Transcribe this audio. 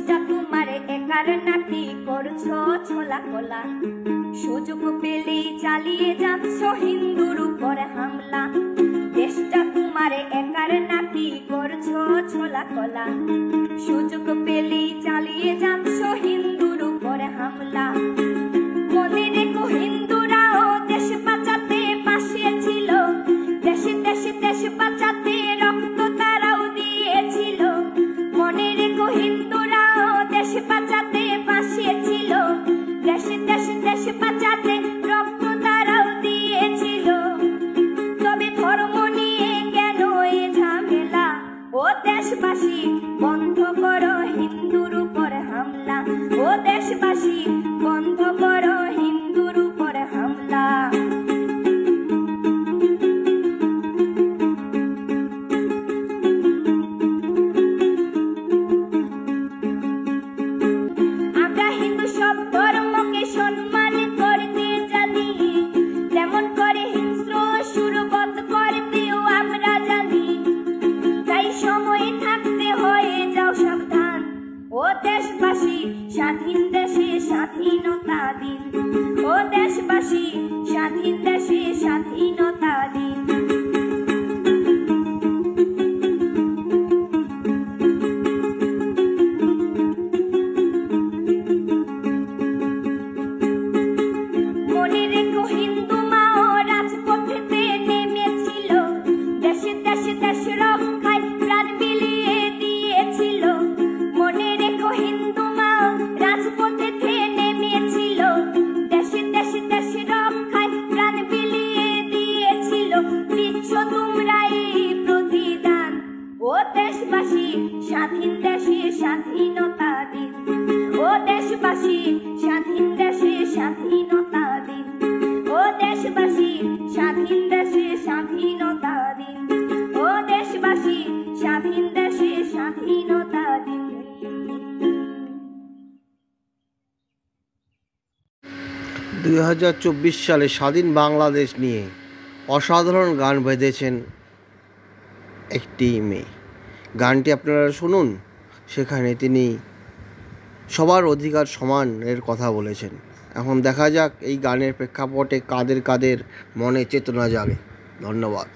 দেশটা তোমার একার নাকি করছো ছোলা কোলা, সুযোগ পেলেই চালিয়ে যাচ্ছ হিন্দুর উপর হামলা। দেশটা তোমার একার নাকি করছো ছোলা কোলা, সুযোগ পেলেই চালিয়ে যাচ্ছ হিন্দুর উপর হামলা। মনে রেখো হিন্দুরাও দেশ বাঁচাতে পাশে ছিল, দেশে দেশে দেশ বাঁচাতে রক্ত তারাও দিয়েছিল। মনে রেখো হিন্দুরাও দেশ বাঁচাতে পাশে ছিল, দেশে দেশে দেশ বাঁচাতে রক্ত তারাও দিয়েছিল। তবে ধর্ম নিয়ে কেন এ ঝামেলা, ও দেশবাসী বন্ধ করো হিন্দুর উপর হামলা, ও দেশবাসী বন্ধ করো হিন্দুর উপর হামলা। আমরা হিন্দু সব ধর্মকে সম্মান করতে জানি, যেমন করে হিংস্র সুরবত করতেও আমরা জানি। তাই সময় থাকতে হয়ে যাও সাবধান, ও দেশবাসী স্বাধীন দেশে স্বাধীনতা দিন, ও দেশবাসী স্বাধীন দেশে স্বাধীনতা দিন। মনে রেখো হিন্দু মাও রাজপথেতে নেমেছিল, দেশে দেশে দেশ রক্ষায় প্রাণ বিলিয়ে দিয়েছিল। মনে রেখো হিন্দু মাও রাজপথেতে নেমেছিল, দেশে দেশে দেশ রক্ষায় প্রাণ বিলিয়ে দিয়েছিল। দিচ্ছ তোমরা এই প্রতিদান, ও দেশবাসী স্বাধীন দেশে স্বাধীনতা দিন, ও দেশবাসী স্বাধীন দেশে স্বাধীনতা দিন, ও দেশবাসী স্বাধীন দেশে স্বাধীনতা দিন, ও দেশবাসী স্বাধীন দেশে স্বাধীনতা দিন। 2024 সালে স্বাধীন বাংলাদেশ নিয়ে অসাধারণ গান বেঁধেছেন একটি মেয়ে। গানটি আপনারা শুনুন, সেখানে তিনি সবার অধিকার সমানের কথা বলেছেন। এখন দেখা যাক এই গানের প্রেক্ষাপটে কাদের কাদের মনে চেতনা জাগে। ধন্যবাদ।